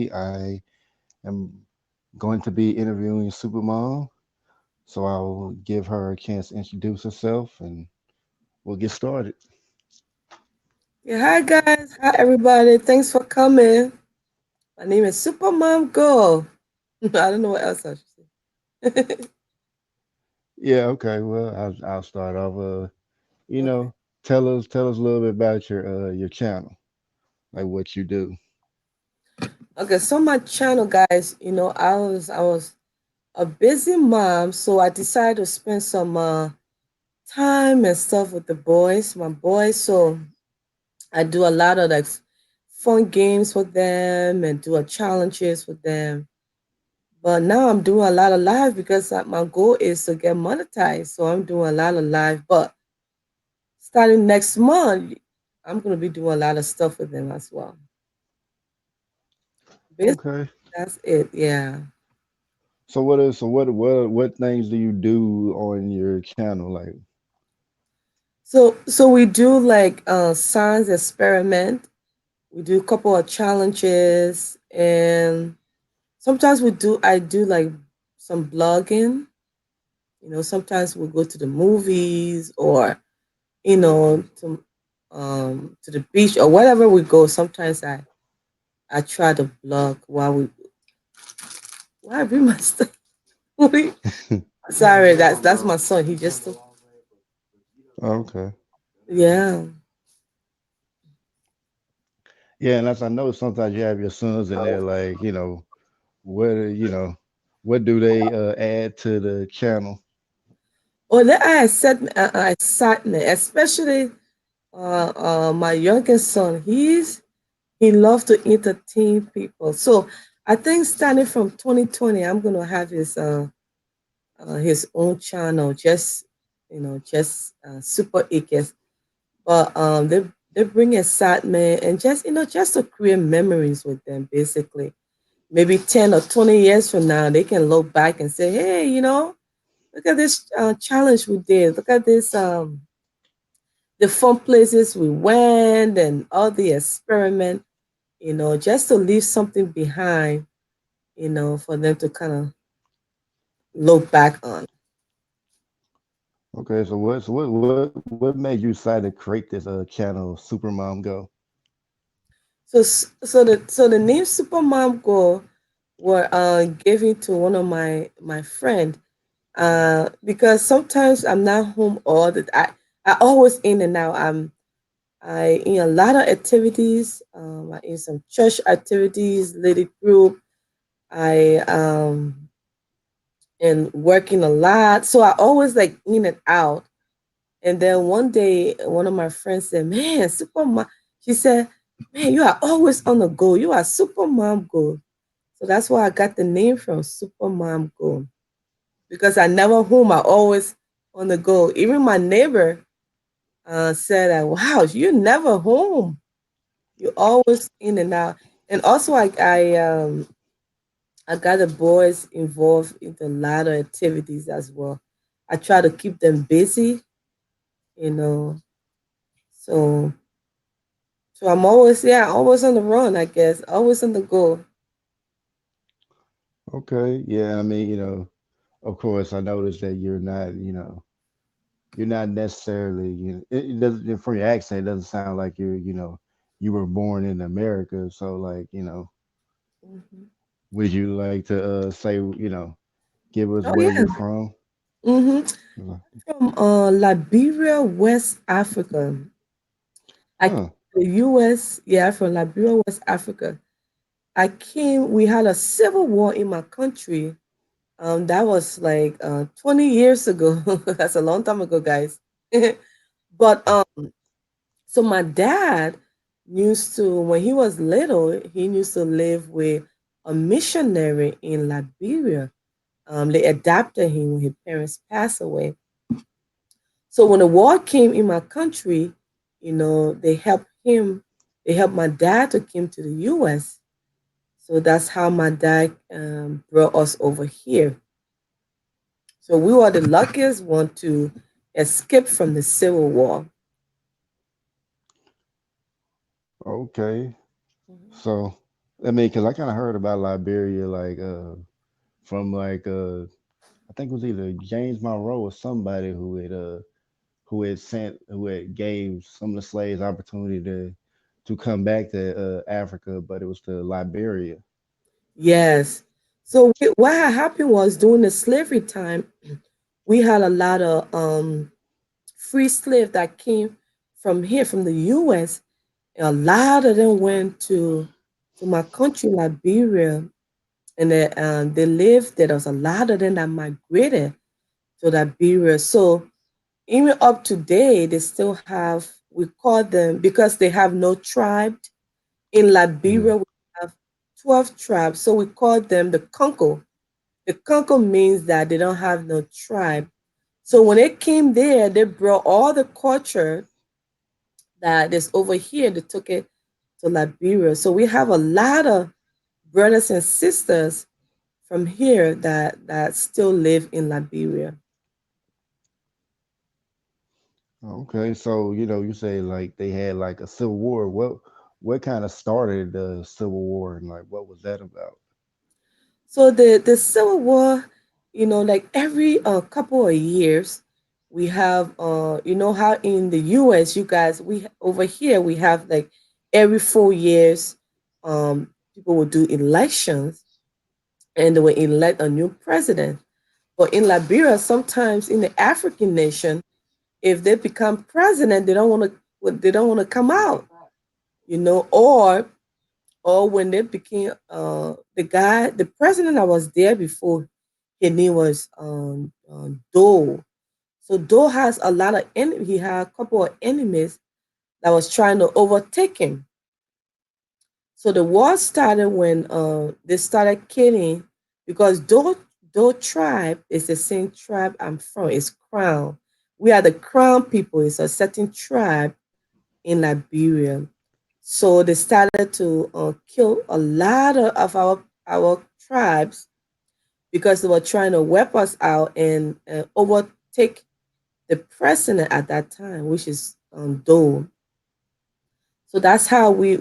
I am going to be interviewing Supermom, so I'll give her a chance to introduce herself and we'll get started. Yeah, hi guys, hi everybody. Thanks for coming. My name is Super Mom Go. I don't know what else I should say. Yeah, okay. Well, I'll start off. You Okay. know, tell us a little bit about your channel, like what you do. Okay. So my channel, guys. I was a busy mom, so I decided to spend some time and stuff with the boys, my boys. So I do a lot of like fun games with them and do a challenges with them. But now I'm doing a lot of live because my goal is to get monetized. So I'm doing a lot of live. But starting next month, I'm gonna be doing a lot of stuff with them as well. Basically, Okay. that's it. Yeah. So what things do you do on your channel? Like, So we do like science experiment. We do a couple of challenges, and sometimes I do like some blogging. Sometimes we go to the movies or to the beach or whatever we go. Sometimes I try to blog while I bring my stuff. Sorry, that's my son. He just okay. yeah. Yeah, and as I know, sometimes you have your sons in there, like, what do they add to the channel? Or that I accept excitement, especially my youngest son. He loves to entertain people. So I think starting from 2020, I'm gonna have his own channel, just super acres. But they bring excitement and just to create memories with them, basically. Maybe 10 or 20 years from now, they can look back and say, hey, look at this challenge we did. Look at this, the fun places we went and all the experiment, just to leave something behind, for them to kind of look back on. Okay, so what made you decide to create this channel, Supermom Go? So the name Supermom Go were given to one of my friend, because sometimes I'm not home all the I always in and out. I in a lot of activities. I in some church activities, lady group. I and working a lot, so I always like in and out. And then one day, one of my friends said, "Man, super mom," she said, "Man, you are always on the go. You are super mom go." So that's why I got the name from Super Mom Go, because I never home. I always on the go. Even my neighbor said that, "Wow, you never home. You always in and out." And also, I got the boys involved in a lot of activities as well. I try to keep them busy, you know. So I'm always, yeah, always on the run, I guess. Always on the go. Okay, yeah, I mean, of course, I noticed that you're not necessarily, it doesn't, from your accent, it doesn't sound like you were born in America. So, like, Hmm. would you like to say, give us Oh where yeah. you're from? Hmm. From Liberia, West Africa. I came Huh. to the US, yeah, from Liberia, West Africa. We had a civil war in my country. That was like 20 years ago. That's a long time ago, guys. But so my dad used to, when he was little, he used to live with a missionary in Liberia. They adopted him when his parents passed away. So when the war came in my country, they helped my dad to come to the US. So that's how my dad brought us over here. So we were the luckiest one to escape from the Civil War. Okay. Mhm. So. I mean, because I kind of heard about Liberia, like from like I think it was either James Monroe or somebody who had gave some of the slaves opportunity to come back to Africa, but it was to Liberia. Yes. So what had happened was during the slavery time, we had a lot of free slaves that came from here, from the U.S. A lot of them went to my country, Liberia, and they lived there. There was a lot of them that migrated to Liberia. So even up to date, they still have, we call them, because they have no tribe. In Yeah. Liberia, we have 12 tribes. So we call them the Congo. The Congo means that they don't have no tribe. So when they came there, they brought all the culture that is over here, they took it to Liberia. So we have a lot of brothers and sisters from here that still live in Liberia. Okay, so you say like they had like a civil war. What kind of started the civil war and like what was that about? So the Civil War, like every couple of years, we have how in the U.S. you guys, we over here we have like every 4 years, people will do elections and they will elect a new president. But in Liberia, sometimes in the African nation, if they become president, they don't want to come out, or when they became the president that was there before, his name was Doe. So Doe has a lot of he had a couple of enemies that was trying to overtake him. So the war started when they started killing, because Doe tribe is the same tribe I'm from. It's Crown. We are the Crown people. It's a certain tribe in Liberia. So they started to kill a lot of our tribes because they were trying to wipe us out and overtake the president at that time, which is Doe. So that's how we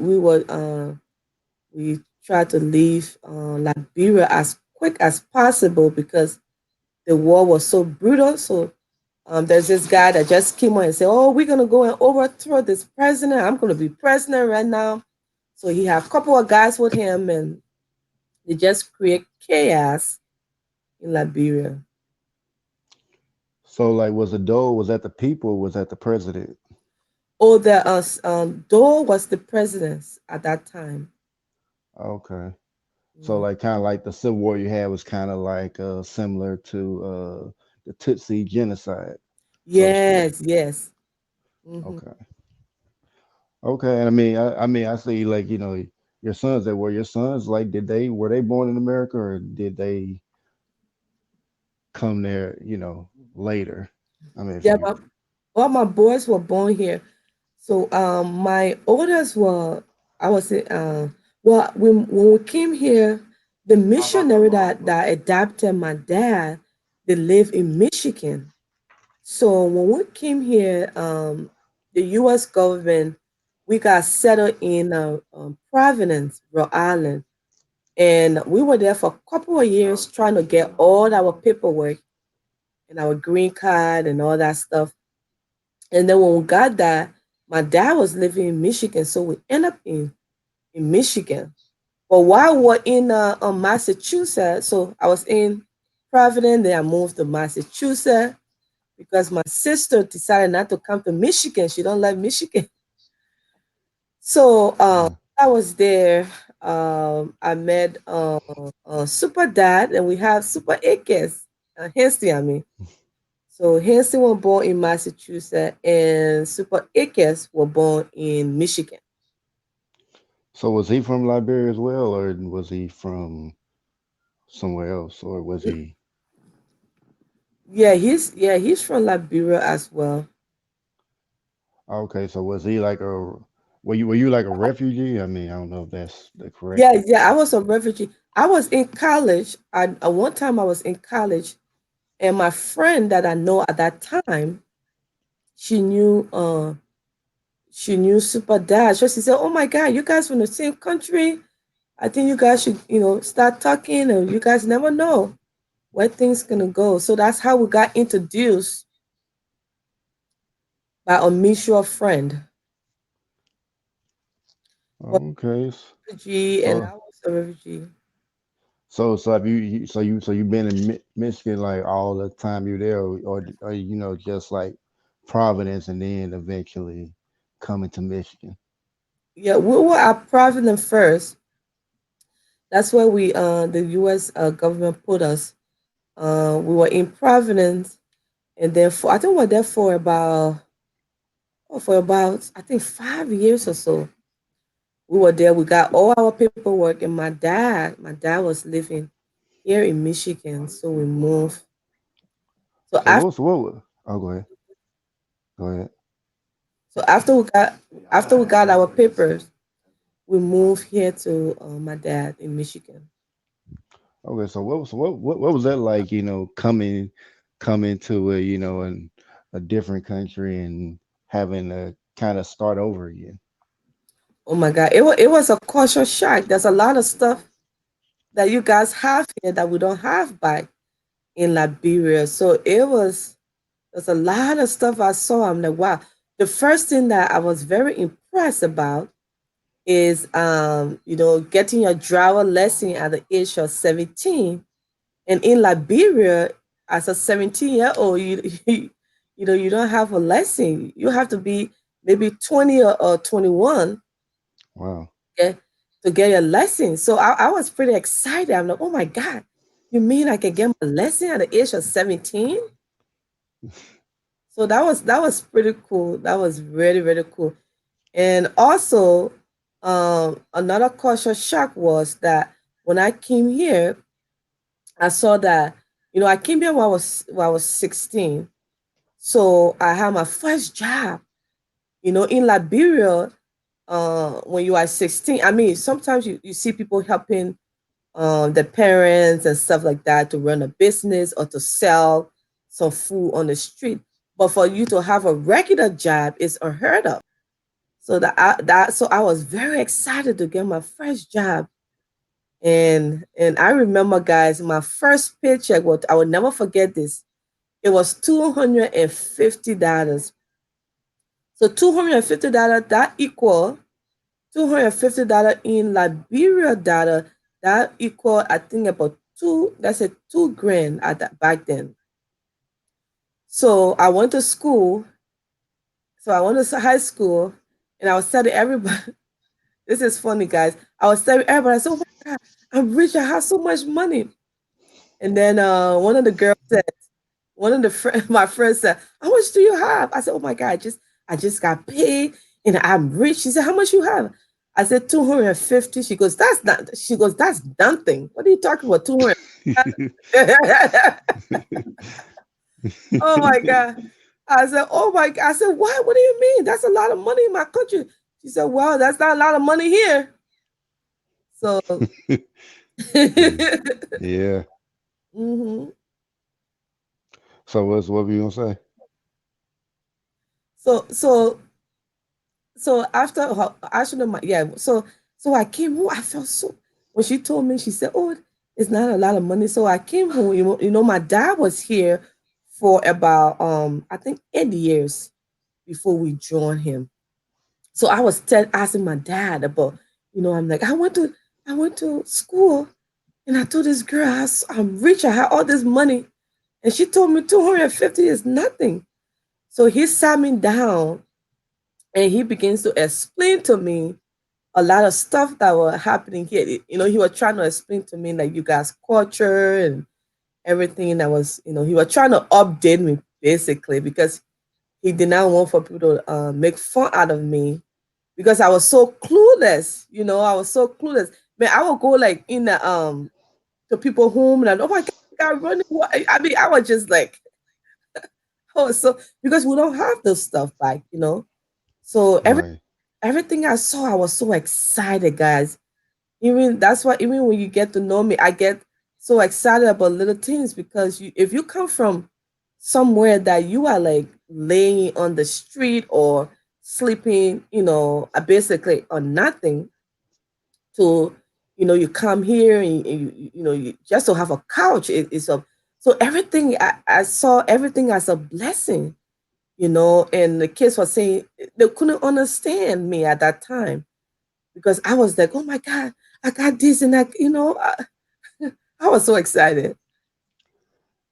tried to leave Liberia as quick as possible because the war was so brutal. So there's this guy that just came on and said, "Oh, we're gonna go and overthrow this president. I'm gonna be president right now." So he had a couple of guys with him, and they just create chaos in Liberia. So like was the dole was that the people or was that the president? Oh, Dole was the president at that time. Okay. So Mhm. like kind of like the civil war you had was kind of like similar to the Tutsi genocide, so to speak. Yes, yes. Hmm. Okay. Okay. And I mean I see like your sons that were your sons like were they born in America or did they come there later? I mean if Yeah, you all my boys were born here. So my oldest were, I was well, when we came here, the missionary that adopted my dad, they live in Michigan. So when we came here, the U.S. government, we got settled in Providence, Rhode Island, and we were there for a couple of years trying to get all our paperwork and our green card and all that stuff. And then when we got that, my dad was living in Michigan, so we ended up in Michigan. But while we're in Massachusetts, so I was in Providence, then I moved to Massachusetts because my sister decided not to come to Michigan. She don't like Michigan. So yeah. I was there. I met Super Dad, and we have Super Akers, Hensty, I mean. So Hensty was born in Massachusetts, and Super Akers were born in Michigan. So was he from Liberia as well or was he from somewhere else or was he Yeah, he's from Liberia as well. okay, so was he like a were you like a refugee? I mean, I don't know if that's the correct. Yeah, I was a refugee. I was in college. At one time I was in college, and my friend that I know at that time, she knew she knew Super Dad. So she said, "Oh my God, you guys from the same country?" I think you guys should, start talking, and you guys never know where things gonna go. So that's how we got introduced by a mutual friend, was Okay. a refugee, and I So was a refugee. so have you've been in Michigan like all the time you there, or you know just like Providence and then eventually coming to Michigan. Yeah, we were at Providence first. That's where the U.S. Government put us. We were in Providence, and then I think we were there for about I think 5 years or so. We were there. We got all our paperwork, and my dad was living here in Michigan, so we moved. So So after oh, go ahead. Go ahead. so after we got our papers, we moved here to my dad in Michigan. Okay. So what was that like? You know, coming to a a different country and having to kind of start over again. Oh my God, it was a culture shock. There's a lot of stuff that you guys have here that we don't have back in Liberia. So there's a lot of stuff I saw. I'm like, wow. The first thing that I was very impressed about is getting your driver lesson at the age of 17. And in Liberia, as a 17-year-old, you don't have a lesson. You have to be maybe 20 or 21, Wow. okay, to get your lesson. So I was pretty excited. I'm like, oh my God, you mean I can get my lesson at the age of 17? So that was pretty cool. That was really, really cool. And also, another culture shock was that when I came here, I saw that, I came here when I was 16. So I had my first job, in Liberia, when you are 16. I mean, sometimes you see people helping their parents and stuff like that to run a business or to sell some food on the street. But for you to have a regular job is unheard of. So I was very excited to get my first job. And I remember, guys, my first paycheck, what I will never forget this. It was $250. So $250, that equal $250 in Liberia dollar, that equal, I think, about that's a 2 grand at that back then. So I went to school. So I went to high school, and I was telling everybody, this is funny, guys. I was telling everybody, I said, oh my God, I'm rich. I have so much money. And then one of the girls said, my friends said, how much do you have? I said, oh my God, I just got paid and I'm rich. She said, how much you have? I said 250. She goes, that's nothing. What are you talking about? 200. Oh my God. I said, oh my God. I said, what? What do you mean? That's a lot of money in my country. She said, well, that's not a lot of money here. So Yeah. hmm So what were you gonna say? so so so after actually so I came home. I felt so, when she told me, she said, oh, it's not a lot of money. So I came home. My dad was here for about I think 8 years before we joined him. So I was asking my dad about, I'm like, I went to school, and I told this girl, I'm rich, I have all this money, and she told me 250 is nothing. So he sat me down, and he begins to explain to me a lot of stuff that were happening here. He was trying to explain to me, like, you guys' culture and everything that was, he was trying to update me, basically, because he did not want for people to make fun out of me, because I was so clueless. I was so clueless. Man, I would go like in the to people home, and oh my God, running. I mean, I was just like, oh, so because we don't have this stuff back. So Right. everything I saw, I was so excited, guys. Even that's why, even when you get to know me, I get so excited about little things, because if you come from somewhere that you are like laying on the street or sleeping, basically on nothing, to You come here and you just to have a couch. It's a so everything I saw everything as a blessing. And the kids were saying they couldn't understand me at that time because I was like, oh my God, I got this and that. I was so excited.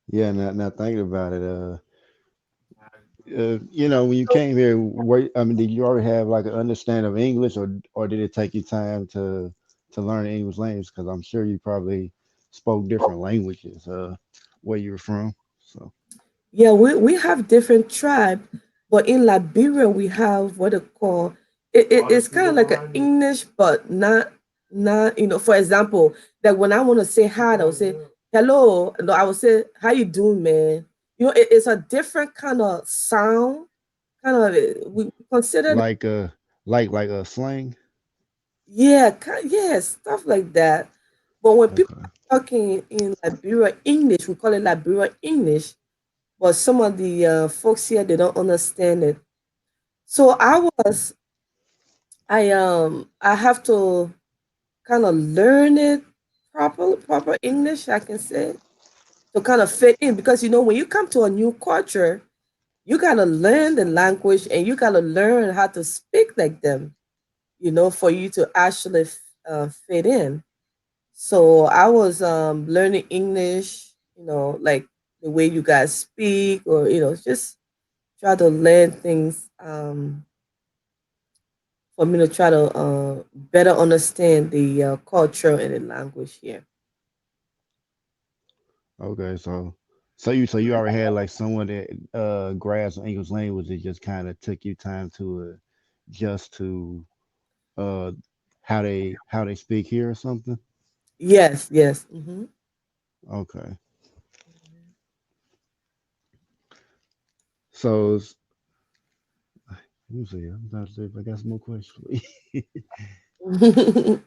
Yeah, now thinking about it, when you came here, I mean, did you already have like an understanding of English, or did it take you time to learn the English language? Because I'm sure you probably spoke different languages, where you were from. So, Yeah, we have different tribe, but in Liberia we have what they call it's kind of like an English, but not For example, like when I want to say hi, I will say hello. No, I will say how you doing, man. It's a different kind of sound. Kind of we consider it, like like a slang. yeah, yeah, stuff like that. But when people Okay, are talking in Liberia English, we call it Liberia English. But some of the folks here they don't understand it. So I have to kind of learn it proper English, I can say, to kind of fit in because when you come to a new culture, you gotta learn the language and you gotta learn how to speak like them, for you to actually fit in. So I was learning English, like the way you guys speak, or just try to learn things for me to try to better understand the culture and the language here. okay. So you already had like someone that grasped the English language. It just kind of took you time to adjust to uh how they speak here or something. Yes, yes. Okay. So let me see. I'm about to see if I got some more questions for you.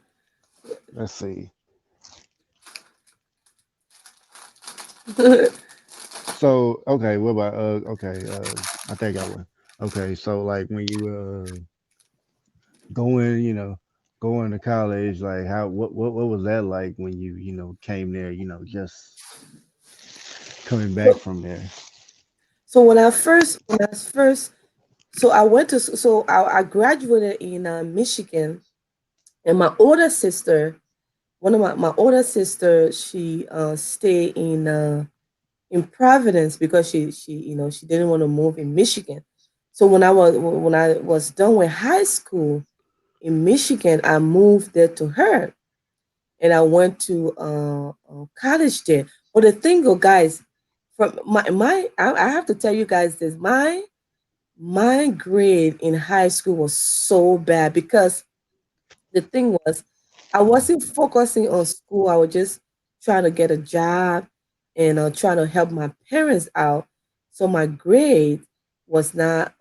Let's see. So okay, what about okay, I think I went. Okay, so like when you going, going to college, like how what was that like when you came there, just coming back so, from there? so when I first, so I went to, so I graduated in Michigan, and my older sister, one of my older sister, she stayed in Providence because she didn't want to move in Michigan. So when I was done with high school in Michigan, I moved there to her, and I went to college there. But the thing, guys, from I have to tell you guys this: my grade in high school was so bad because the thing was, I wasn't focusing on school. I was just trying to get a job and trying to help my parents out. So my grade was not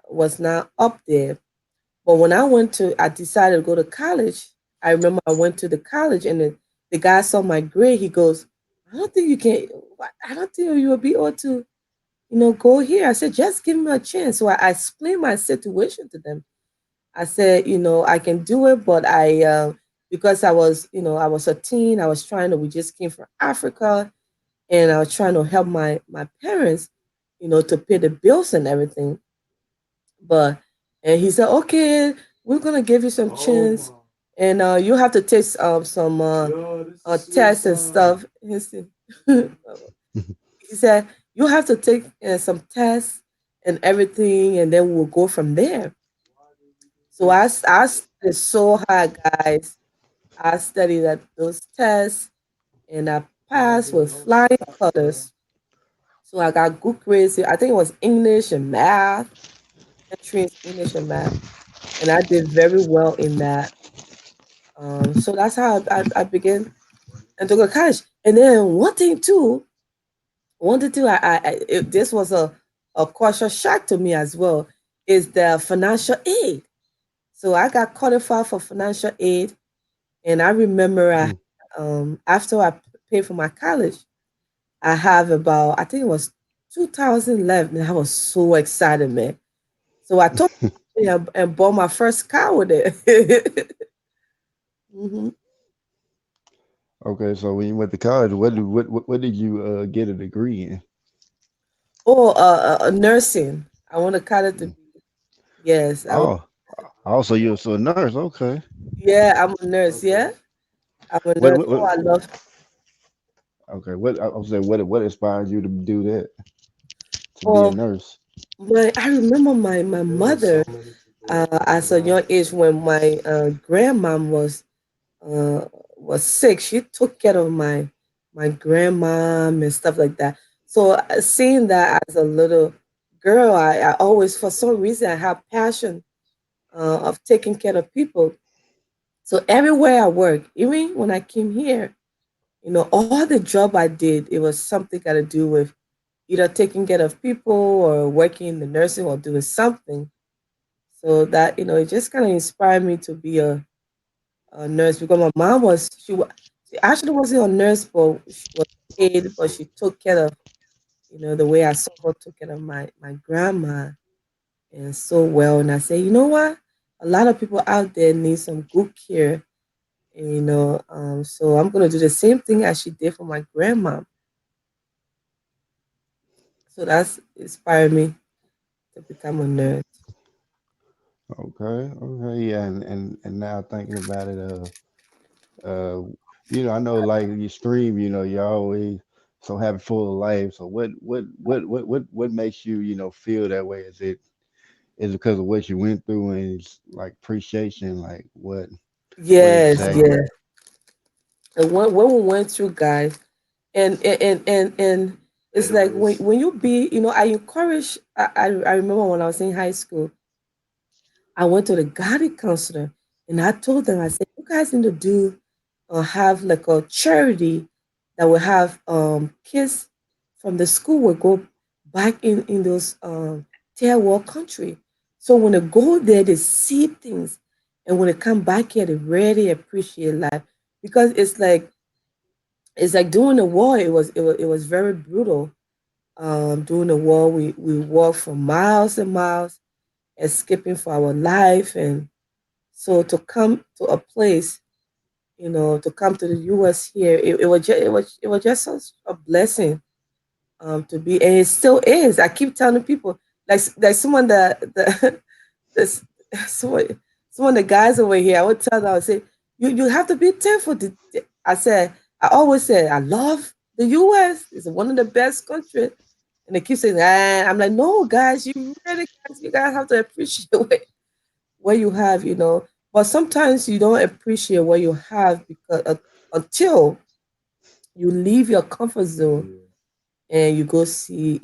up there. But when I decided to go to college. I remember I went to the college, and the guy saw my grade. He goes, "I don't think you can. I don't think you will be able to, go here." I said, "Just give me a chance." So I explained my situation to them. I said, I can do it, but because I was a teen. I was trying to. We just came from Africa, and I was trying to help my parents, to pay the bills and everything. But and he said, okay, we're gonna give you some chance, and you have to take some tests and stuff. He said you have to take some tests and everything, and then we'll go from there. So I studied so hard, guys. I studied at those tests, and I passed with flying colors. So I got good grades. I think it was English and math, entries English and math, and I did very well in that. So that's how I began and to go to college. And then one thing too, this was a culture shock to me as well, is the financial aid. So I got qualified for financial aid, and I remember after I paid for my college, I have about, I think it was 2,000 left, and I was so excited, man. So I took it and bought my first car with it. Mhm. Okay, so when you went to college, what did you get a degree in? Oh, nursing. I want to cut it to be. Yes, I want. Oh, also you're so a nurse. Okay. Yeah, I'm a nurse. Yeah, I'm a What nurse. what, Oh, what I love. okay, what I was saying, what inspired you to do that, to be a Oh, nurse? I remember my mother as a young age when my grandmom uh, was sick. She took care of my grandmom and stuff like that. So seeing that as a little girl, I always, for some reason, I have passion of taking care of people. So everywhere I work, even when I came here, all the job I did, it was something got to do with either taking care of people or working in the nursing or doing something. So that, it just kind of inspired me to be a nurse because my mom she actually wasn't a nurse, but she was paid, but she took care of, the way I saw her took care of my grandma and so well. And I said, you know what? A lot of people out there need some good care. And, so I'm gonna do the same thing as she did for my grandma. So that's inspired me to become a nurse. Okay, okay, yeah, and now thinking about it, uh, I know like you stream, you're always so happy, full of life. So what makes you, feel that way? Is it because of what you went through and it's like appreciation, like what Yes, exactly? yes. And when we went through, guys, and it's like when you be, I encourage. I remember when I was in high school, I went to the guidance counselor and I told them, I said, you guys need to do have like a charity that will have kids from the school will go back in those third world country. So when they go there, they see things, and when they come back here, they really appreciate life because it's like during the war, it was very brutal. During the war, we walked for miles and miles, escaping for our life, and so to come to a place, to come to the U.S. here, it was just such a blessing to be, and it still is. I keep telling people, like someone that this someone someone the guys over here, I would tell them, I would say, you have to be thankful. I said, I always say, I love the U.S. It's one of the best countries, and they keep saying, I'm like, no, guys, you guys have to appreciate what you have, But sometimes you don't appreciate what you have because until you leave your comfort zone and you go see,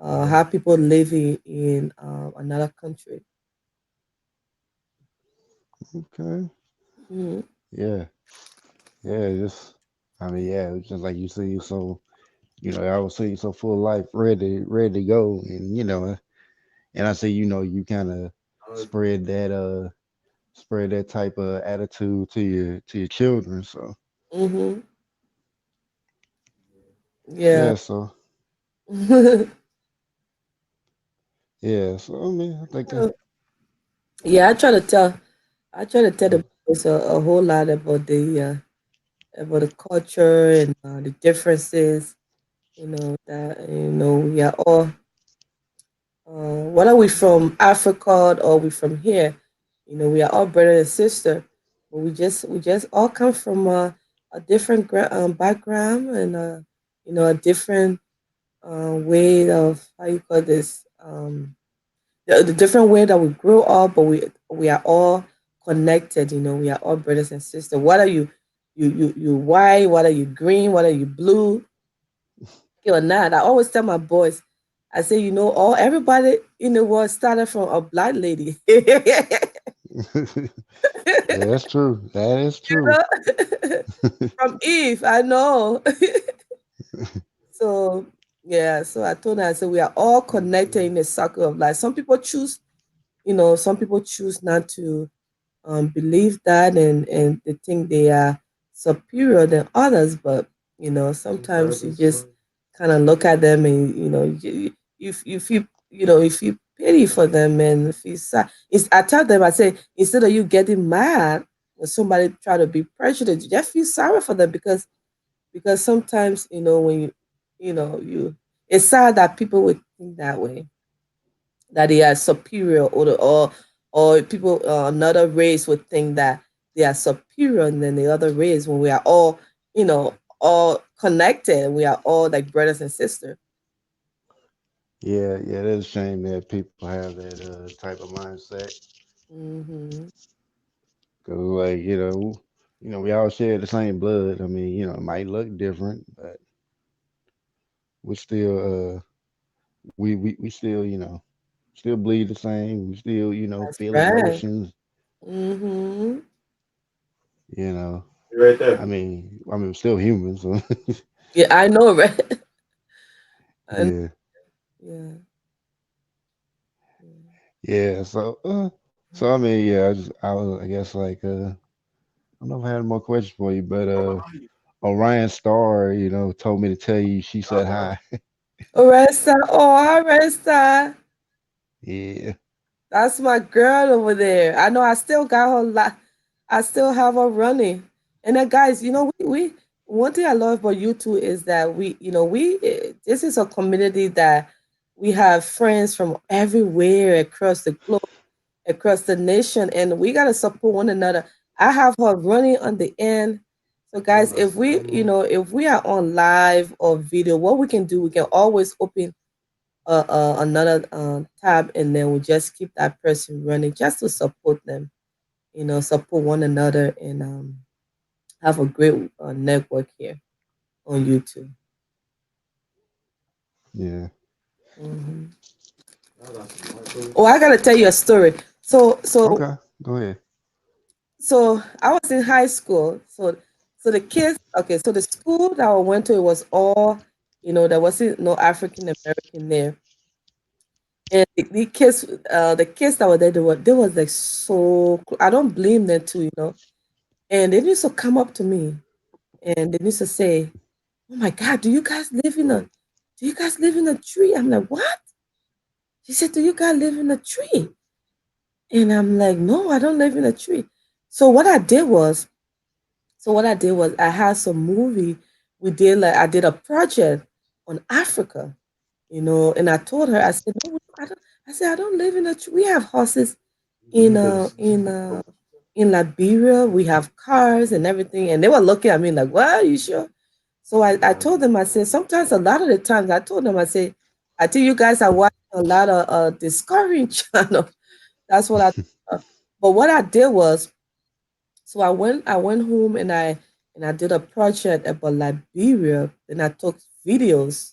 how people living in another country. Okay, Mhm. yeah, yeah, just I mean, yeah, it's just like you see, so I always see you so full of life, ready to go, and and I see, you kind of spread that spread that type of attitude to your children. So Mhm. Yeah. yeah, so yeah, so I mean, I think Yeah, I try to tell the boys a whole lot about the culture and the differences. That we are all, whether we from Africa or we from here, we are all brother and sister, but we just all come from a different background and a different way of how you call this the different way that we grow up, but we are all connected. We are all brothers and sisters. What are you white? What are you green? What are you blue? You're not. I always tell my boys, I say, all everybody in the world started from a black lady. yeah, that's true. That is true. know? From Eve, I know. So yeah, so I told her, I said we are all connected in the circle of life. Some people choose not to believe that, and they think they are superior than others, but sometimes you just kind of look at them and you feel if you pity for them and feel sad. I tell them, I say, instead of you getting mad, when somebody try to be prejudiced, you just feel sorry for them because sometimes when you it's sad that people would think that way, that they are superior, or people, another race would think that they are superior than the other race, when we are all all connected, we are all like brothers and sisters. Yeah, yeah, that's a shame that people have that type of mindset. Hmm. Cause like we all share the same blood. I mean, it might look different, but we still we still still bleed the same. We still That's feel right. emotions. Hmm. You know, Right there. I mean, we're still humans. So Yeah, I know, right? And yeah, yeah, yeah. yeah. So I mean, yeah. I guess like I don't know if I had more questions for you, but Orion Star, told me to tell you she said hi. Oresta, oh, Oresta. Yeah. That's my girl over there. I know I still got her I still have her running. And then guys, we one thing I love about you two is that this is a community that we have friends from everywhere across the globe, across the nation, and we gotta support one another. I have her running on the end. So guys, if we are on live or video, what we can do, we can always open another tab, and then we just keep that person running just to support them, support one another, and have a great network here on YouTube. Yeah. Hmm. Oh, I gotta tell you a story. So, so, Okay. Go ahead. so I was in high school. So the kids, okay. So the school that I went to, it was all, there wasn't no African American there, and the kids that were there, they was like so. I don't blame them too. And they used to come up to me and they used to say, "Oh my God, do you guys live in a tree?" I'm like, "What?" She said, "Do you guys live in a tree?" And I'm like, "No, I don't live in a tree." So what I did was, I had some movie. I did a project on Africa, and I told her, I said, "No, I don't." I said, "I don't live in a tree. We have horses in Liberia. We have cars and everything." And they were looking at me like, "What? Are you sure?" So I told them, I said, sometimes, a lot of the times, I told them, I said, "I think you guys are watching a lot of Discovery Channel." That's what I. But what I did was, so I went home, and I did a project about Liberia, and I took videos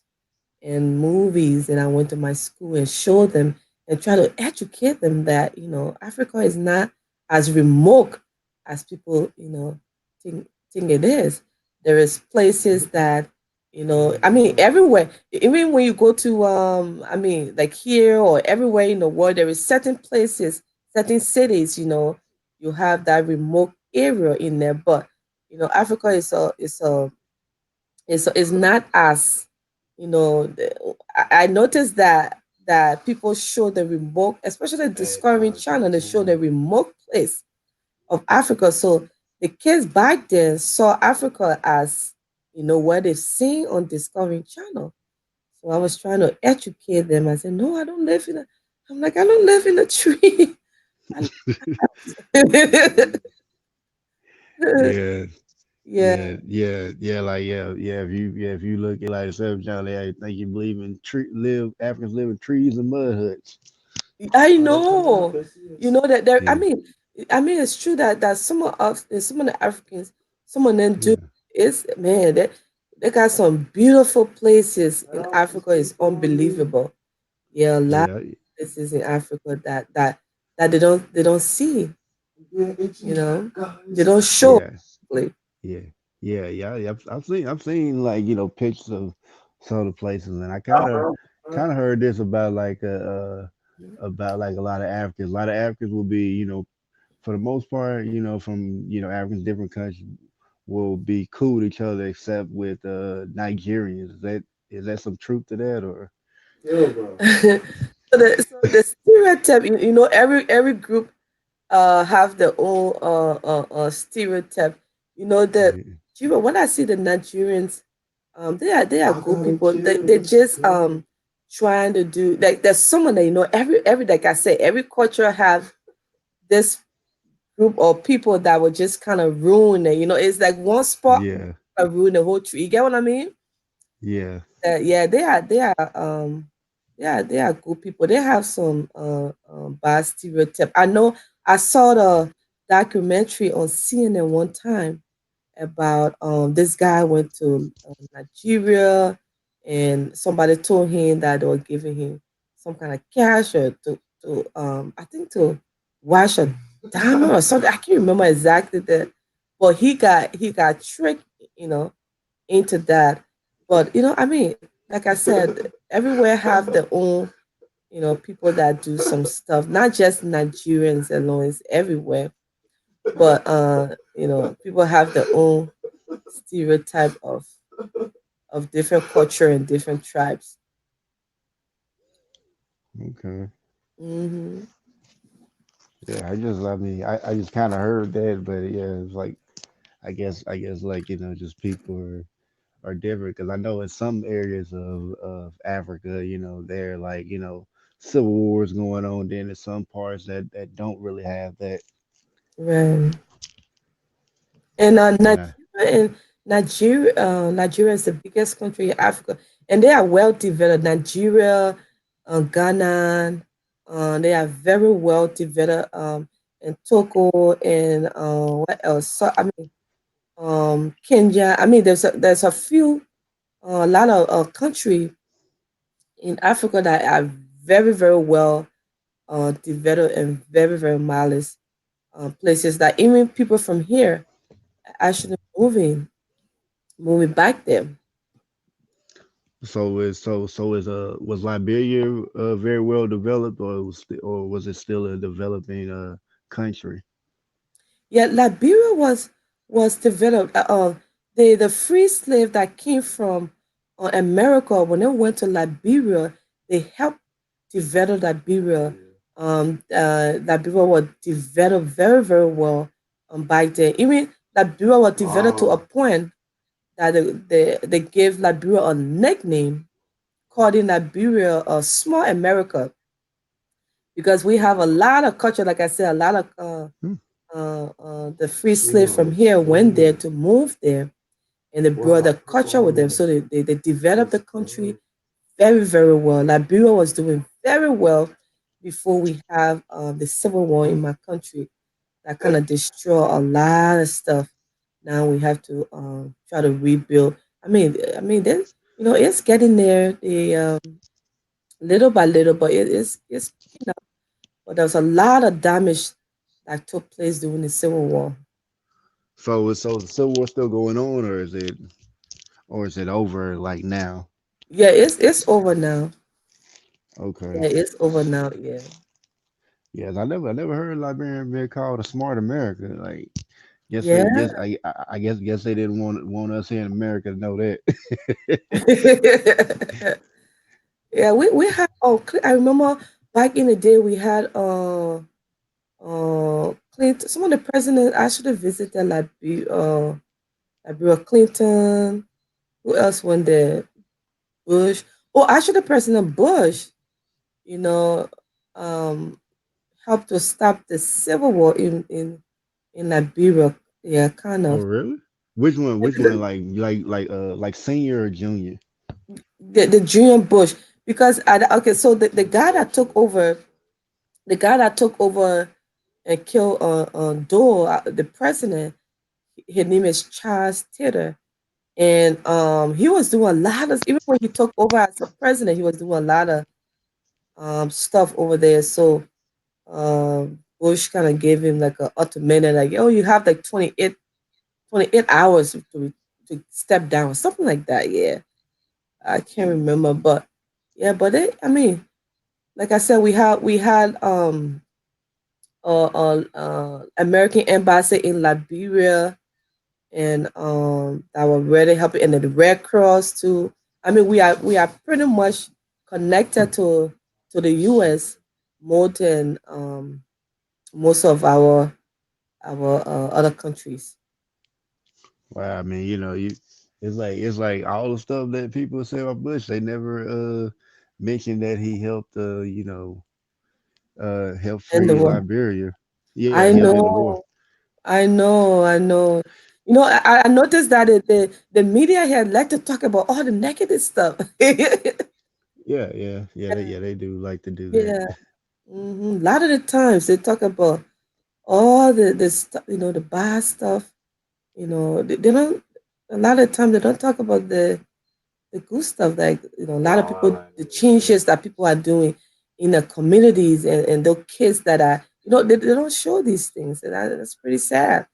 and movies, and I went to my school and showed them and try to educate them that Africa is not as remote as people think it is. There is places that I mean, everywhere, even when you go to I mean, like here or everywhere in the world, there is certain places, certain cities, you have that remote area in there, but Africa is not as I noticed that people show the remote, especially Discovery Channel, they show the remote place of Africa. So the kids back then saw Africa as what they've seen on Discovery Channel. So I was trying to educate them. I said, "No, I don't live in a." I'm like, "I don't live in a tree." I Yeah. yeah, Yeah. Like yeah. If you look at like the Seventh John, they think you believe in Africans live in trees and mud huts. I know. You know that there. I Yeah. mean, it's true that some of the Africans, some of them do. Yeah. It's man, they got some beautiful places in Africa. It's unbelievable. Yeah, a lot Yeah. of places in Africa that they don't see. They don't show. Yeah. Like, Yeah. Yeah. I've seen like pictures of some of the places, and I kind of heard this about like about like a lot of Africans. A lot of Africans will be for the most part from Africans different countries will be cool with each other except with Nigerians. Is that some truth to that or? Yeah, bro. so the stereotype, every group have their own stereotype. You know that Yeah. when I see the Nigerians, they are good people. They just trying to do like there's someone that every like I said every culture have this group of people that will just kind of ruin it. It's like one spot Yeah. ruin the whole tree. You get what I mean? Yeah. Yeah, they are good people. They have some bad stereotype. I know I saw the documentary on CNN one time about this guy went to Nigeria, and somebody told him that they were giving him some kind of cash or to I think to wash a diamond or something. I can't remember exactly that, but he got tricked, you know, into that. But I mean, like I said, everywhere have their own, people that do some stuff. Not just Nigerians alone; it's everywhere. But people have their own stereotype of different culture and different tribes. Okay. Hmm. Yeah. I just kind of heard that, but yeah, it's like I guess like just people are different because I know in some areas of Africa, they're like civil wars going on. Then in some parts that don't really have that. Right. And And I, Nigeria is the biggest country in Africa, and they are well developed. Nigeria, Ghana, they are very well developed. And Togo and what else? So I mean, Kenya. I mean, there's a few, a lot of country in Africa that are very very well developed and very very marvelous places that even people from here are actually moving back there. so was Liberia very well developed, or was it still a developing country? Yeah, Liberia was developed. The free slave that came from America when they went to Liberia, they helped develop Liberia. Liberia was developed very very well back then. Even Liberia was developed to a point that they gave Liberia a nickname called in Liberia Small America, because we have a lot of culture. Like I said, a lot of Hmm. the free slave from here went there to move there, and they brought the culture with them. So they developed the country very, very well. Liberia was doing very well before we have the civil war in my country that kind of destroy a lot of stuff. Now we have to try to rebuild. Then it's getting there. The little by little, but it's picking up. But there was a lot of damage that took place during the Civil War. So the Civil War still going on, or is it over like now? Yeah, it's over now. Okay. Yeah, it's over now. Yeah. Yes, I never heard Liberian being called a smart America. Like, Yeah. guess they didn't want us here in America to know that. Yeah, we had I remember back in the day we had Clinton, some of the presidents actually visited Liberia. Clinton. Who else went there? Bush. Oh, actually President Bush, you know, um helped to stop the civil war in Liberia. Yeah, kind Oh, of. really? Which one? Which one? Like senior or junior? The junior Bush, because okay, so the guy that took over and killed Dole, the president. His name is Charles Taylor, and he was doing a lot of, even when he took over as the president, he was doing a lot of stuff over there. So Bush kind of gave him like a ultimatum, like, oh, you have like 28 hours to step down, something like that. Yeah, I can't remember, but yeah, but I mean, like I said, we had American embassy in Liberia, and that were really helping, and then the Red Cross too. I mean, we are pretty much connected to the U.S. more than most of our other countries. Well, I mean, you it's like all the stuff that people say about Bush, they never mentioned that he helped help And the free war. Liberia. Yeah, I him in the war. know, I know. You know, I noticed that the media here like to talk about all the negative stuff. They do like to do that. Yeah. A lot of the times they talk about all the stuff, the bad stuff. They don't. A lot of times they don't talk about the good stuff. Like a lot of people, the changes that people are doing in the communities and those kids that are, they don't show these things, and that's pretty sad.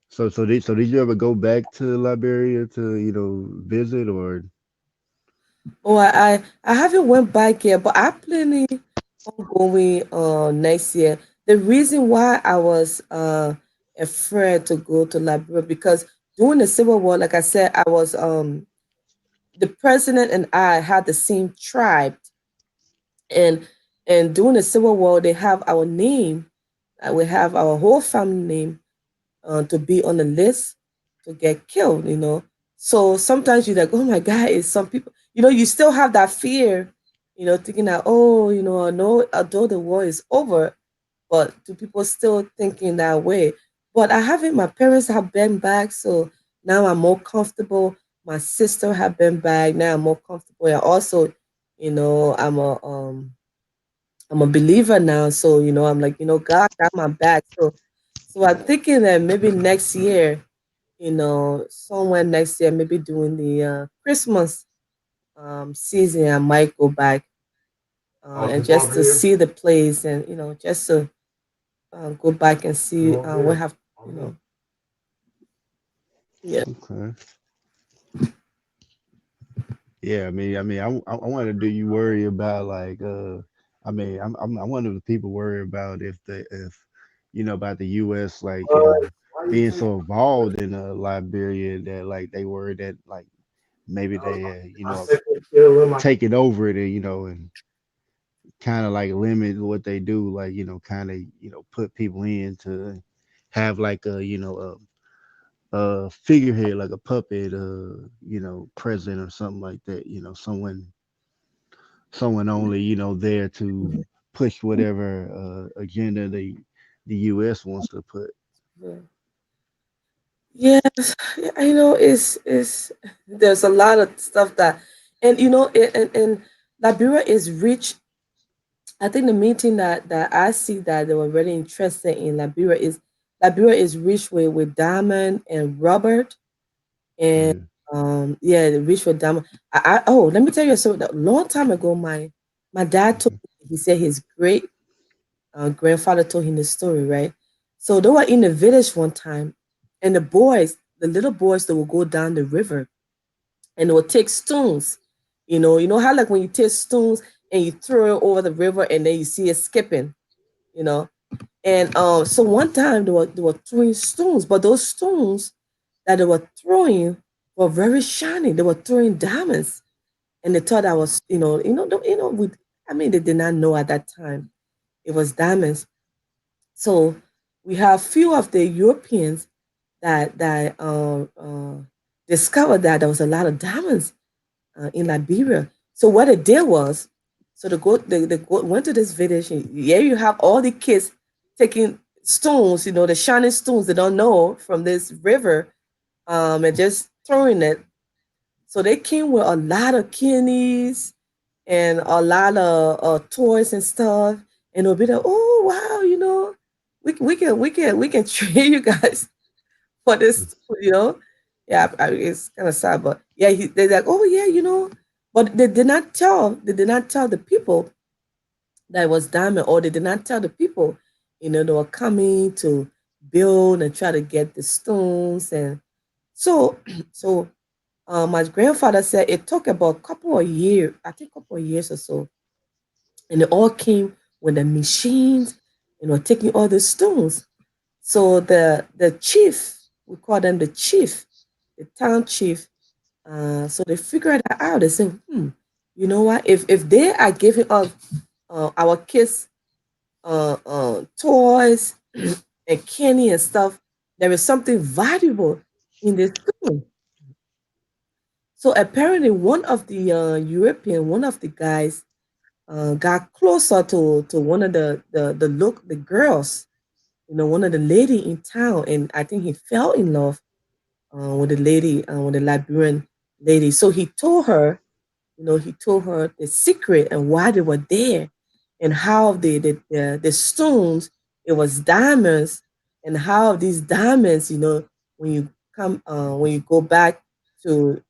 So did you ever go back to Liberia to visit or? Oh, I haven't went back yet, but I planning on going next year. The reason why I was afraid to go to Liberia because during the Civil War, like I said, I was the president and I had the same tribe, and during the Civil War, they have our name, we have our whole family name to be on the list to get killed, So sometimes you're like, oh my God, is some people, you still have that fear, thinking that, oh, I know, although the war is over, but do people still thinking that way? But I haven't, my parents have been back, so now I'm more comfortable. My sister have been back, now I'm more comfortable. And also, I'm a believer now, so I'm like, God got my back. So I'm thinking that maybe next year, somewhere next year, maybe during the Christmas season, I might go back and just to see the place and just to go back and see what have you know. Yeah. Okay. Yeah, I wonder, do you worry about like, I wonder if people worry about if about the U.S. like being so involved in Liberia that like they worry that like maybe they taking over it and and kind of like limit what they do, like kind of put people in to have like a figurehead, like a puppet, president or something like that, someone only there to push whatever agenda the U.S. wants to put. Yeah. Yes, yeah, I know it's there's a lot of stuff that, and and Liberia is rich. I think the meeting that I see that they were really interested in Liberia is rich with diamond and rubber, and Yeah. yeah, the rich with diamond. Oh, let me tell you, so a long time ago, my dad told Mhm. me, he said his great grandfather told him the story, right? So they were in the village one time, and the little boys, they would go down the river and they would take stones. You know how like when you take stones and you throw it over the river and then you see it skipping, you know. And so one time they were throwing stones, but those stones that they were throwing were very shiny. They were throwing diamonds, and they thought that was with. I mean, they did not know at that time it was diamonds. So we have few of the Europeans that discovered that there was a lot of diamonds in Liberia. So what they did was, so they went to this village. And here you have all the kids taking stones, the shining stones they don't know from this river, and just throwing it. So they came with a lot of kidneys and a lot of toys and stuff, and they'll be like, "Oh wow, we can train you guys for this, you know." Yeah, it's kind of sad, but yeah, they're like, "Oh yeah, but they did not tell the people that it was diamond, or they did not tell the people, they were coming to build and try to get the stones, and so so my grandfather said it took about a couple of years, I think a couple of years or so, and they all came with the machines, taking all the stones. So the chief, we call them the chief, the town chief. So they figured that out. They said, you know what? If they are giving us our kids toys and candy and stuff, there is something valuable in this stone. So apparently, one of the guys, got closer to one of the girls, one of the lady in town, and I think he fell in love with the lady, with the Liberian lady. So he told her the secret and why they were there, and how the stones, it was diamonds, and how these diamonds, when you when you go back to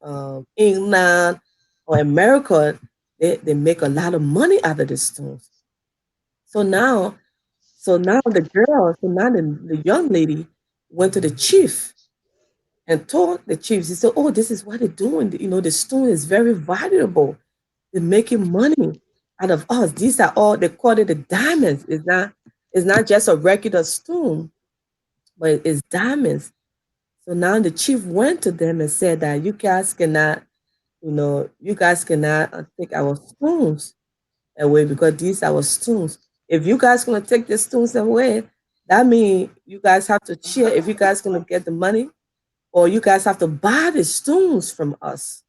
England or America, they make a lot of money out of the stones. So now, the young lady went to the chief and told the chief. He said, "Oh, this is what they're doing. The stone is very valuable. They're making money out of us. These are all they call it the diamonds. It's not just a regular stone, but it's diamonds." So now the chief went to them and said that you guys cannot take our stones away, because these are our stones. If you guys gonna take the stones away, that means you guys have to share. If you guys gonna get the money, or you guys have to buy the stones from us.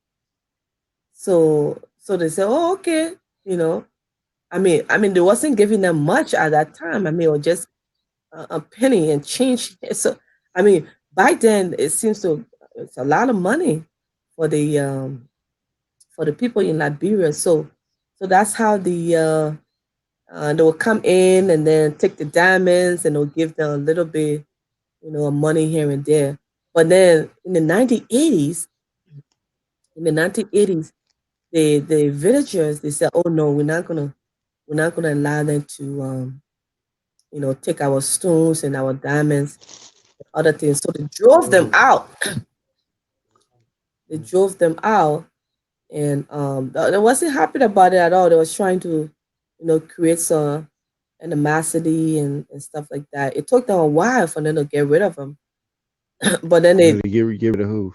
So they said, "Oh, okay." You know, I mean, they wasn't giving them much at that time. I mean, or just a penny and change. So, I mean, back then it seems to it's a lot of money for the people in Liberia. So that's how they will come in and then take the diamonds, and they'll give them a little bit, of money here and there. But then in the 1980s, the villagers, they said, "Oh no, we're not gonna allow them to take our stones and our diamonds and other things." So they drove them out. They drove them out, and they wasn't happy about it at all. They was trying to, create some animosity and stuff like that. It took them a while for them to get rid of them, but then Really get rid of who?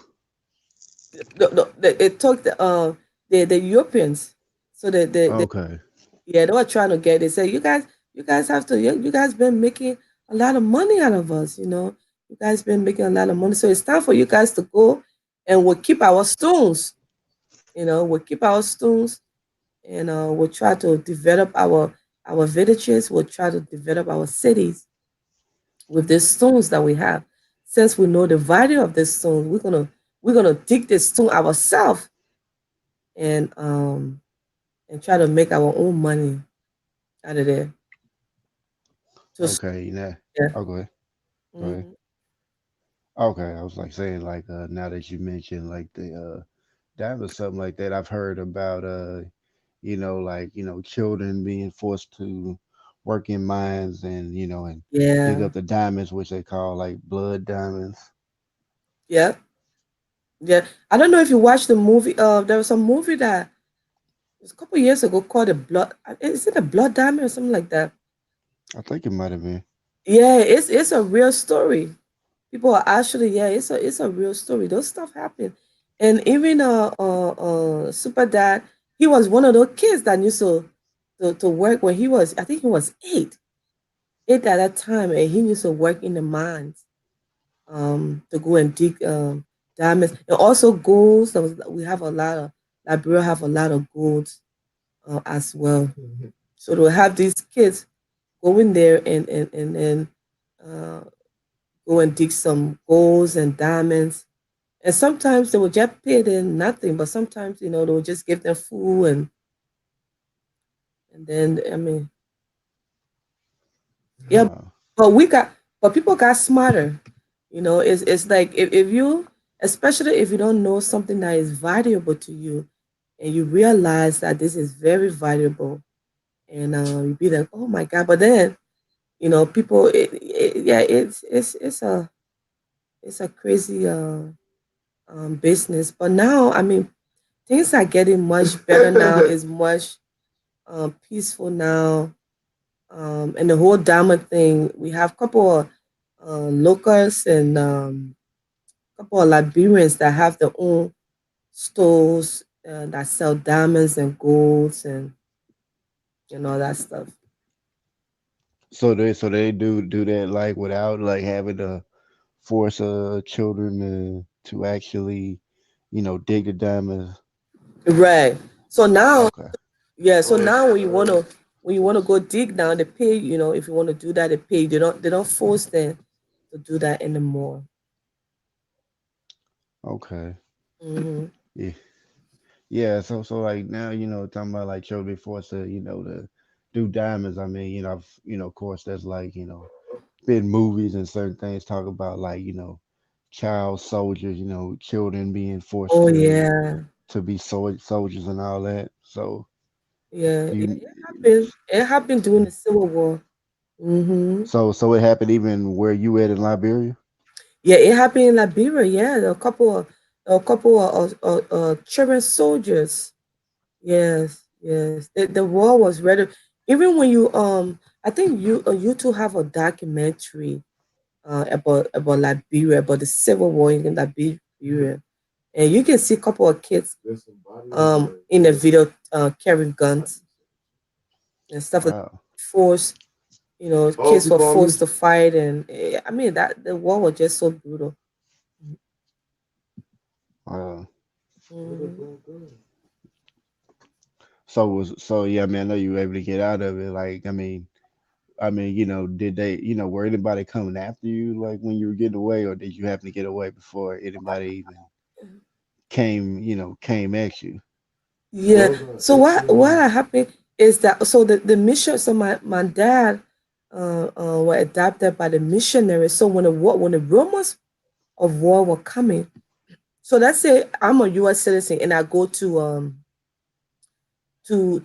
it took the Europeans. So Okay. yeah, they were trying to get. They said, "You guys have to. You guys been making a lot of money out of us. You guys been making a lot of money. So it's time for you guys to go, and we'll keep our stones. We'll keep our stones, and we'll try to develop our villages. We'll try to develop our cities with the stones that we have. Since we know the value of the stones, we're gonna dig the stone ourselves, and try to make our own money out of there." To Okay. Now, Yeah. oh, go ahead. Go ahead. Mhm. Okay, I was like saying like now that you mentioned like the that was something like that I've heard about like children being forced to work in mines and and dig Yeah. up the diamonds which they call like blood diamonds. Yeah. Yeah. I don't know if you watched the movie. There was a movie that was a couple years ago called The Blood. Is it a Blood Diamond or something like that? I think it might have been. Yeah, it's a real story. People are actually, yeah, it's a real story. Those stuff happen. And even Super Dad, he was one of those kids that used to work when I think he was eight at that time, and he used to work in the mines, to go and dig diamonds and also golds. We have a lot of Liberia have a lot of golds as well. So they'll have these kids go in there and uh, go and dig some golds and diamonds. And sometimes they will just pay them nothing, but sometimes they will just give them food, and then I mean, yeah. Uh, But people got smarter. It's like, if you, especially if you don't know something that is valuable to you, and you realize that this is very valuable, and you be like, "Oh my God!" But then people, yeah, it's a crazy business. But now, I mean, things are getting much better now. It's much peaceful now. And the whole diamond thing, we have a couple of locals and couple of Liberians that have their own stores that sell diamonds and golds and all that stuff. So they do that like without like having to force children to actually, dig the diamonds. Right. So now, Okay. yeah. So now when you wanna go dig now, they pay. You know, if you want to do that, they pay. They don't force them to do that anymore. Okay. Hmm. Yeah. Yeah. So like now, talking about like children being forced to do diamonds. I mean, of course, there's like, been movies and certain things talk about like, child soldiers, children being forced Oh to yeah, be soldiers and all that. So yeah, do yeah. you It happened. It happened during the Civil War. Hmm. so it happened even where you at in Liberia? Yeah, it happened in Liberia. Yeah, a couple of children soldiers. Yes, yes. The war was ready. Even when I think you two have a documentary about Liberia, about the Civil War in Liberia, and you can see a couple of kids in the video carrying guns and stuff like Wow. force. Kids were forced to fight, and I mean that the war was just so brutal. Wow. Mhm. So yeah, I mean, I know you were able to get out of it. Like, I mean, did they, were anybody coming after you like when you were getting away, or did you happen to get away before anybody even came at you? Yeah. So what happened is that the mission. So my dad were adopted by the missionaries. So when the rumors of war were coming, so let's say I'm a U.S. citizen and I go to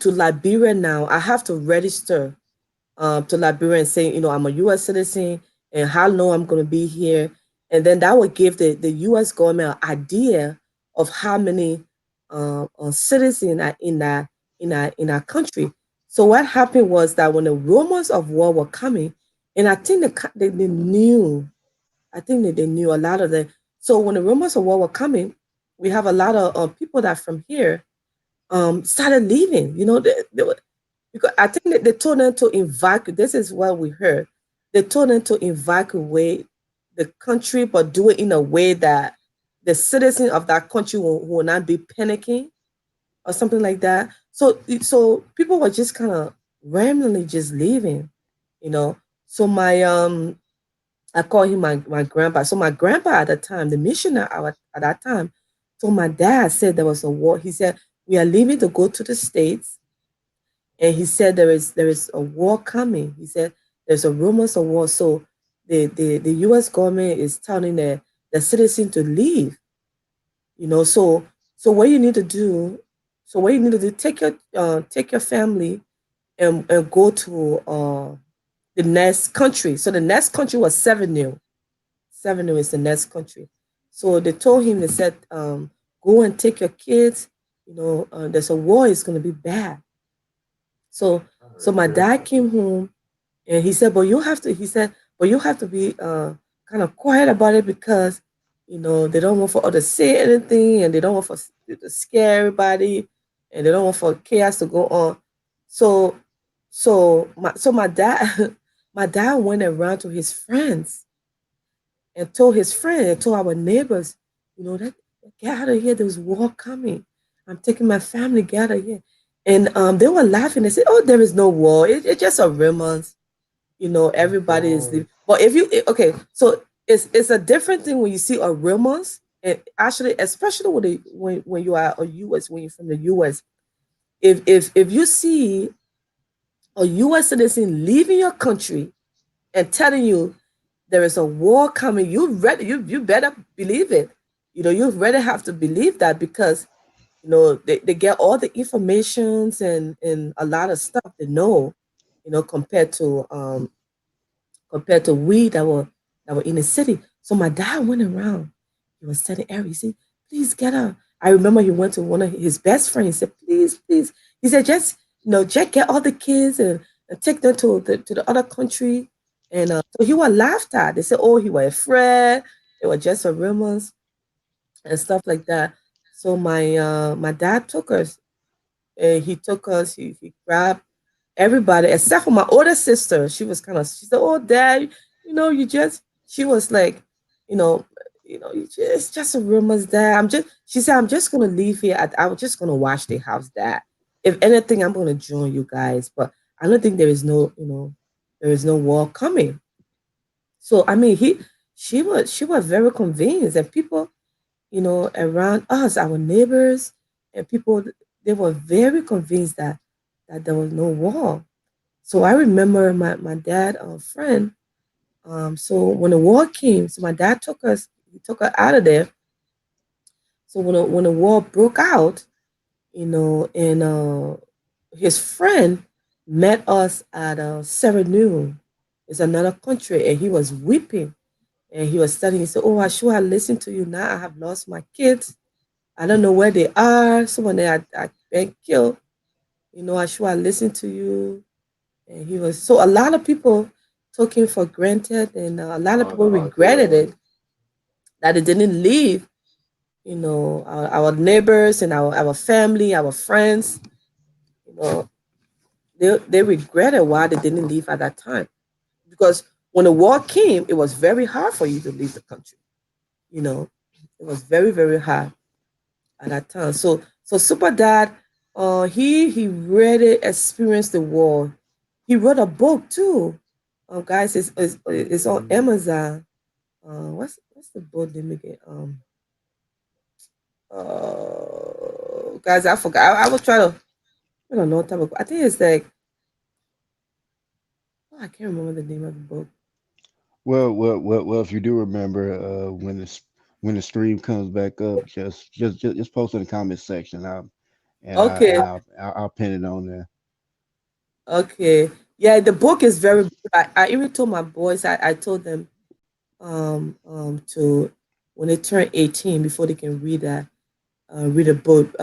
Liberia now. I have to register to Liberia and say, I'm a U.S. citizen and how long I'm going to be here. And then that would give the U.S. government an idea of how many citizens are in our country. So what happened was that when the rumors of war were coming, and I think they knew, I think that they knew a lot of them. So when the rumors of war were coming, we have a lot of people that from here started leaving. Because I think that they told them to evacuate. This is what we heard. They told them to evacuate the country, but do it in a way that the citizens of that country will not be panicking or something like that. So people were just kind of randomly just leaving, you know. So I call him my grandpa. So my grandpa at the time, the missionary at that time, told my dad said there was a war. He said we are leaving to go to the States, and he said there is a war coming. He said there's a rumors of war. So the U.S. government is telling the citizen to leave. So what you need to do, take your family and go to the next country. So the next country was Seven. Seven is the next country. So they told him, they said, go and take your kids. There's a war. It's going to be bad. So my dad came home and he said, but you have to be kind of quiet about it because, they don't want for others to say anything and they don't want for to scare everybody and they don't want for chaos to go on. So, so my dad, my dad went around to his friends and told his friend and told our neighbors, that get out of here. There's war coming. I'm taking my family. Get out of here. And they were laughing. They said, "Oh, there is no war. It's just a rumors. Everybody is leaving." But if you okay, so it's a different thing when you see a rumors, and actually, especially when you are a U.S. when you're from the U.S. If you see a U.S. citizen leaving your country and telling you there is a war coming, you better believe it. You really have to believe that because they get all the informations and a lot of stuff they know, compared to we that were in the city. So my dad went around. He was telling Eric, he said, please get up. I remember he went to one of his best friends. He said, please, please. He said, just get all the kids and take them to the other country. And so he was laughed at. They said, oh, he was afraid. It was just a rumors and stuff like that. So my dad took us. He took us. He grabbed. everybody except for my older sister. She was kind of, she said, "Oh, Dad, you just," she was like, you know, it's just a rumors, Dad. She said, "I'm just gonna leave here. I was just gonna watch the house, Dad. If anything, I'm gonna join you guys, but I don't think there is no, there is no war coming." So I mean, she was very convinced, and people, around us, our neighbors, and people, they were very convinced that there was no war. So I remember my dad, friend. So when the war came, so my dad he took her out of there. So when the war broke out, and his friend met us at Serenu. It's another country, and he was weeping, and he was telling, he said, "Oh, I sure I listened to you. Now I have lost my kids. I don't know where they are. Someone that I been killed. I sure I listened to you." And he was, so a lot of people took him for granted, and a lot of people regretted it that they didn't leave. Our neighbors and our family, our friends. You know, they regretted why they didn't leave at that time, because when the war came, it was very hard for you to leave the country. You know, it was very very hard at that time. So Super Dad, he really experienced the war. He wrote a book too. Guys, it's on Amazon. What's the book name again? Guys, I forgot. I will try to. I don't know what type of. I think it's like. Oh, I can't remember the name of the book. Well. If you do remember, when the stream comes back up, just post in the comment section. Okay, I'll pin it on there. okay, yeah. The book is very good. I even told my boys. I told them to, when they turn 18, before they can read a book.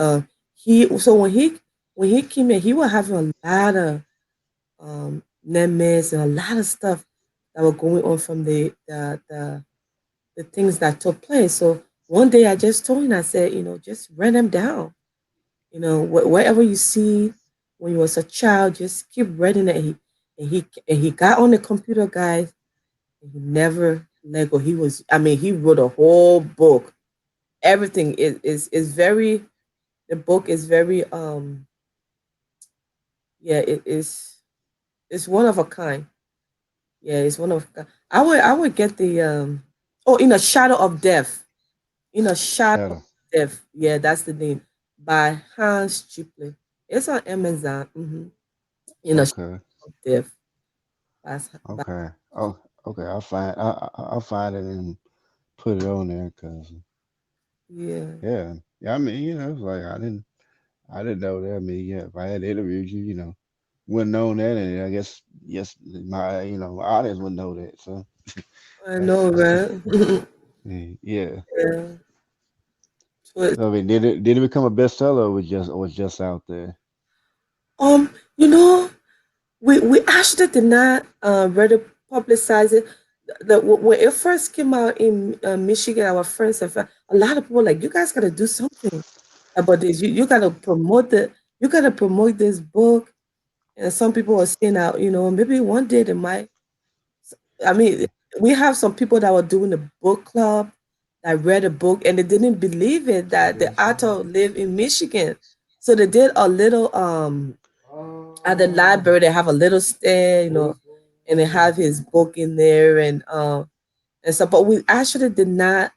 He so when he came here, he was having a lot of nightmares and a lot of stuff that were going on from the things that took place. So one day I just told him, I said, just write them down. Wherever you see when you was a child, just keep writing it. And he got on the computer, guys, and he never let go. I mean, he wrote a whole book. Everything is very, the book is very, yeah, it's one of a kind. Yeah, it's one of a kind. I would get the, oh, In a Shadow of Death. In a Shadow of Shadow. Death. Yeah, that's the name. By Hans Chipley. It's on Amazon. In a Okay. Shadow of Death. By, Okay. Oh, okay. I'll find it and put it on there, cause yeah. yeah. I mean, it's like I didn't know that. I mean, yeah. If I had interviewed you, wouldn't known that, and I guess yes, my audience wouldn't know that. So I that's know, right? yeah. Yeah. So it's, So I mean, did it become a bestseller, or was just out there? um, you know, we actually did not really publicize it. When it first came out in Michigan, our friends and a lot of people were like, "You guys gotta do something about this. You gotta promote the. You gotta promote this book." And some people were saying that, maybe one day they might. I mean, we have some people that were doing the book club that read a book and they didn't believe it that the author lived in Michigan. So they did a little at the library. They have a little stand, and they have his book in there, and so. But we actually did not,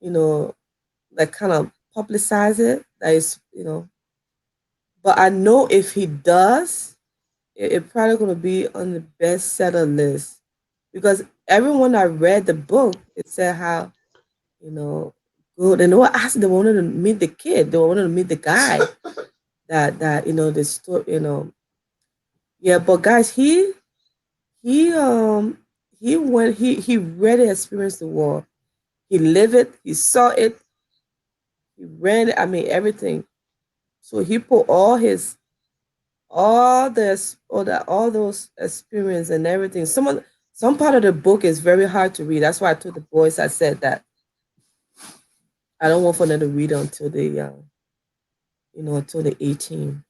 you know, like kind of publicize it. That is, But I know if he does, it probably gonna be on the bestseller list, because everyone that read the book, it said how, you know good. And they wanted to meet the kid. They wanted to meet the guy that the story. Yeah. But guys, he he went he really experienced the war. He lived it. He saw it. He ran it. I mean everything. So he put all those experience and everything. Some part of the book is very hard to read. That's why I told the boys, I said that I don't want for them to read until they until the 18.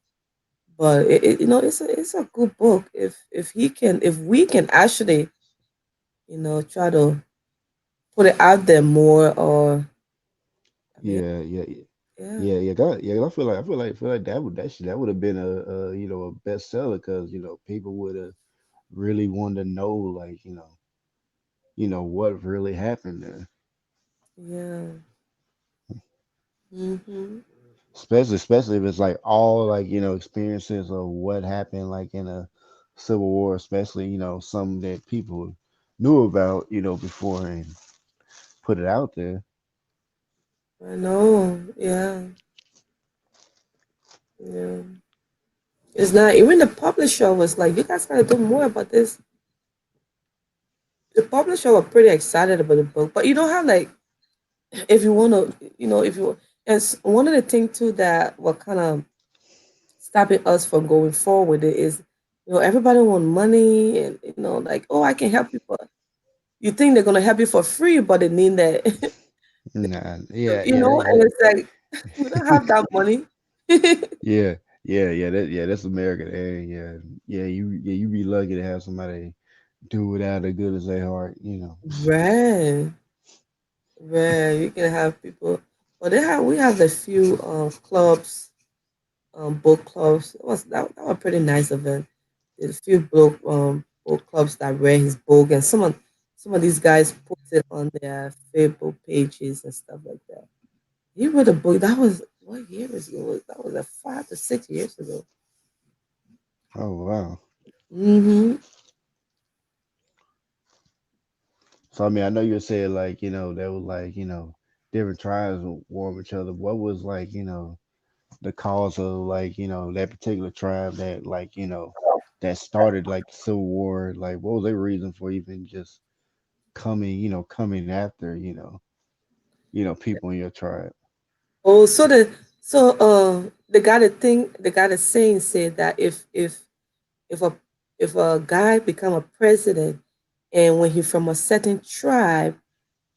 But it's a good book. If we can actually try to put it out there more, or I mean, Yeah, yeah, yeah, yeah, yeah, yeah. Yeah. I feel like that would have been a bestseller because people would have really wanted to know like what really happened there. yeah. Hmm. Especially if it's like all like experiences of what happened like in a civil war, especially some that people knew about before and put it out there. I know. Yeah, yeah. It's not even the publisher was like, you guys gotta do more about this. The publisher were pretty excited about the book, but you don't have like, if you want to, if you, as one of the things too that were kind of stopping us from going forward is, everybody want money, and like, oh, I can help you, but you think they're gonna help you for free, but they mean that, Nah, yeah, yeah, and it's like we don't have that money. yeah, that's American. And you be lucky to have somebody do it out of good as their heart. Right, right. You can have people, but we have a few clubs, book clubs. That was a pretty nice event. There's a few book clubs that read his book, and some of these guys posted on their Facebook pages and stuff like that. He wrote a book that was what year is it? That was 5 to 6 years ago. Oh wow. Mm-hmm. So I mean, I know you said like there was like different tribes war with each other. What was like the cause of like that particular tribe that like that started like the Civil War? Like what was their reason for even just coming after people in your tribe? Oh, the guy the saying said that if a if a guy become a president, and when he from a certain tribe,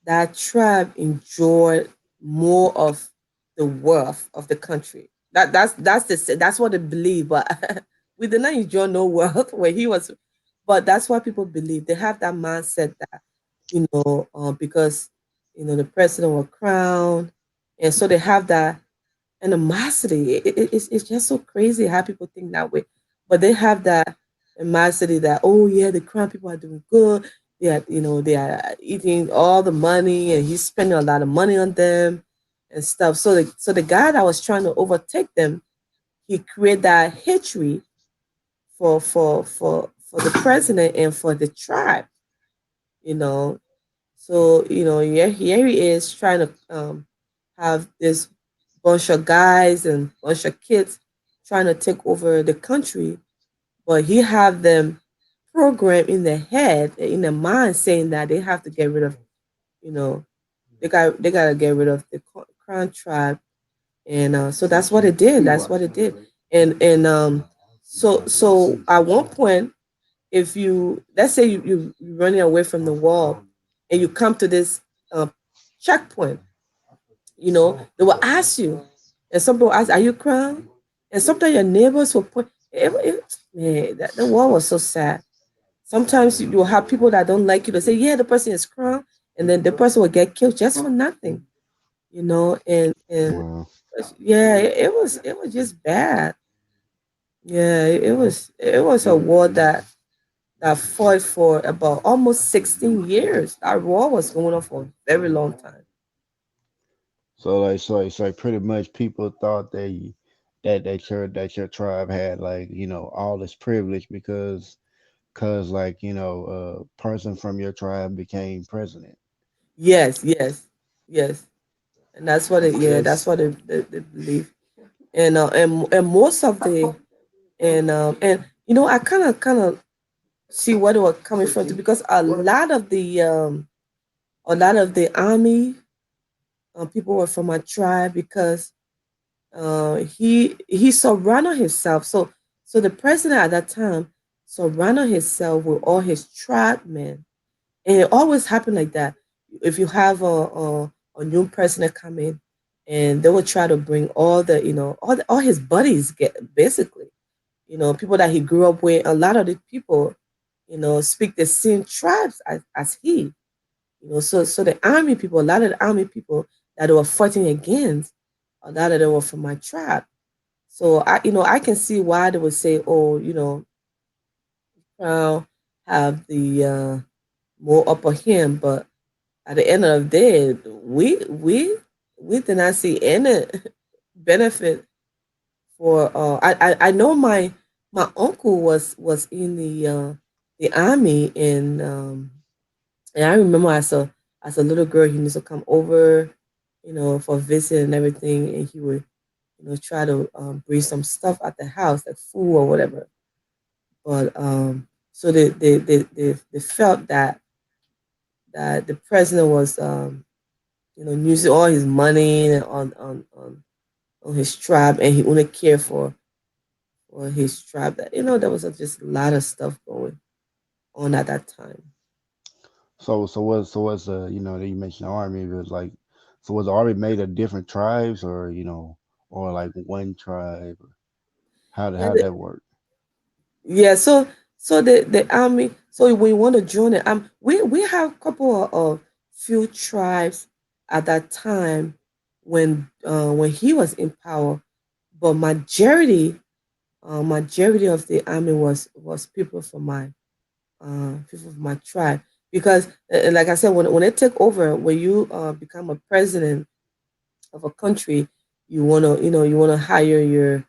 that tribe enjoyed more of the wealth of the country. That's what they believe, but we did not enjoy no wealth where he was. But that's what people believe. They have that mindset that because the president was crowned, and so they have that animosity. It's just so crazy how people think that way. But they have that animosity that, oh yeah, the crown people are doing good. They are eating all the money, and he's spending a lot of money on them and stuff. So the guy that was trying to overtake them, he created that hatred for the president and for the tribe. You know, so here he is trying to have this bunch of guys and bunch of kids trying to take over the country, but he have them programmed in their head, in their mind, saying that they have to get rid of, you know, they gotta get rid of the crown tribe, and so that's what it did. That's what it did, and so at one point, if you let's say you're running away from the wall, and you come to this uh, checkpoint, they will ask you, and some people ask, "Are you crying?" And sometimes your neighbors will point. Man, the wall was so sad. Sometimes you will have people that don't like you to say, "Yeah, the person is crying," and then the person will get killed just for nothing. And Wow. yeah, it was just bad. Yeah, it was a war that fought for about almost 16 years. That war was going on for a very long time. So pretty much people thought that your tribe had like all this privilege because like a person from your tribe became president. Yes, yes, yes. And that's what it, yeah, that's That's what they believe. And most of the and I kind of see where they were coming from too, because a lot of the army people were from my tribe, because he surrounded himself. So the president at that time surrounded himself with all his tribe men, and it always happened like that. If you have a new president come in, and they will try to bring all his buddies, get basically. people that he grew up with. A lot of the people, speak the same tribes as he. So the army people, a lot of the army people that they were fighting against, a lot of them were from my tribe. So I can see why they would say, oh, Crown have the more upper hand, but at the end of the day, we did not see any benefit for. I know my uncle was in the army, and I remember as a little girl, he used to come over, for visit and everything, and he would try to bring some stuff at the house, like food or whatever. But so they felt that the president was using all his money on his tribe, and he only cared for his tribe. That there was just a lot of stuff going on at that time. So what's that you mentioned the army, it was like, so was the army made of different tribes, or or like one tribe? Yeah, How'd that work? yeah. So the army. So when you want to join it, we have a couple of few tribes at that time when he was in power, but majority of the army was people from my tribe, because like I said, when they take over, when you become a president of a country, you wanna hire your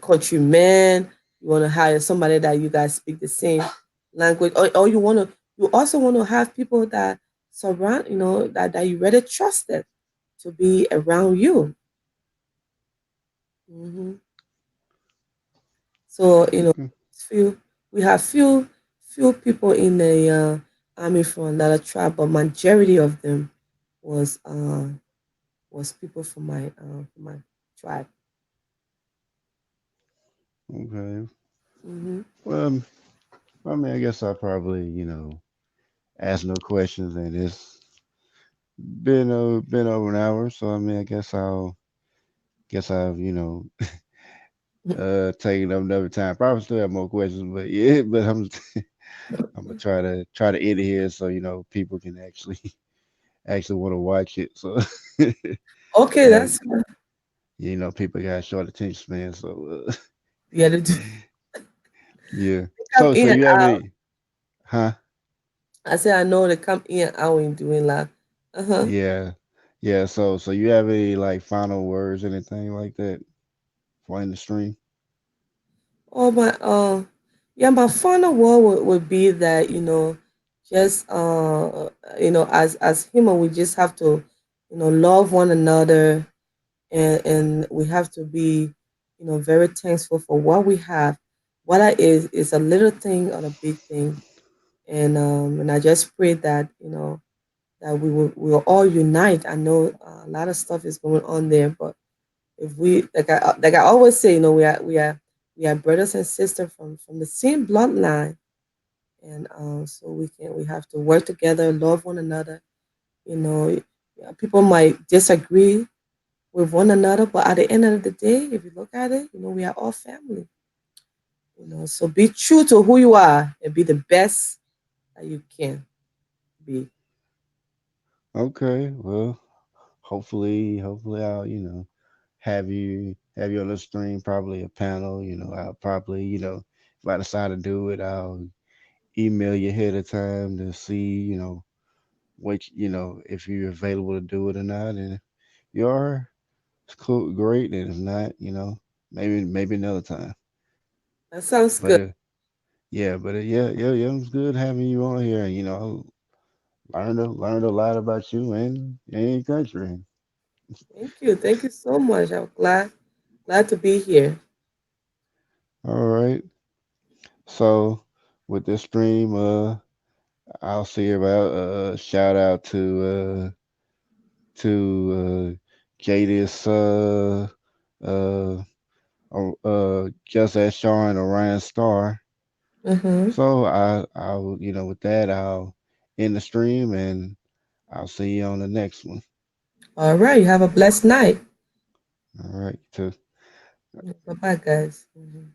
countrymen. You wanna hire somebody that you guys speak the same language, or you also wanna have people that surround that you really trusted to be around you. hmm So Okay. few we have few people in the army from another tribe, but majority of them was uh was people from my tribe. Okay. hmm Well, I mean, I guess I probably ask no questions, and it's been over an hour. So I mean, I guess I've taken up another time. Probably still have more questions, but yeah, but I'm gonna try to end it here, so people can actually actually want to watch it. So Okay, uh, that's people got short attention span. So yeah. They yeah. come So in and you have out. any? Huh? I said I know they come in and out when doing that. Uh huh. Yeah. Yeah. So you have any like final words, anything like that for in the stream? Oh my yeah, my final word would be that just as human, we just have to love one another, and we have to be very thankful for what we have, whether is a little thing or a big thing. And I just pray that that we will all unite. I know a lot of stuff is going on there, but if we like I always say, we are brothers and sisters from the same bloodline, and so we have to work together, love one another. You know, yeah, people might disagree with one another, but at the end of the day, if you look at it, we are all family. So be true to who you are and be the best that you can be. Okay. Well, hopefully I'll have you on the stream, probably a panel. I'll probably if I decide to do it, I'll email you ahead of time to see what if you're available to do it or not, and if you are, it's cool, great, and if not, maybe another time. That sounds But good. yeah, but yeah, it was good having you on here, and learned a lot about you and your country. Thank you. Thank you so much. I'm glad to be here. All right, so with this stream, I'll see about shout out to Jadis uh just as Sean Orion Star. Mm-hmm. So I'll with that I'll end the stream, and I'll see you on the next one. All right. You have a blessed night. All right, too. Bye bye, guys. Mhm.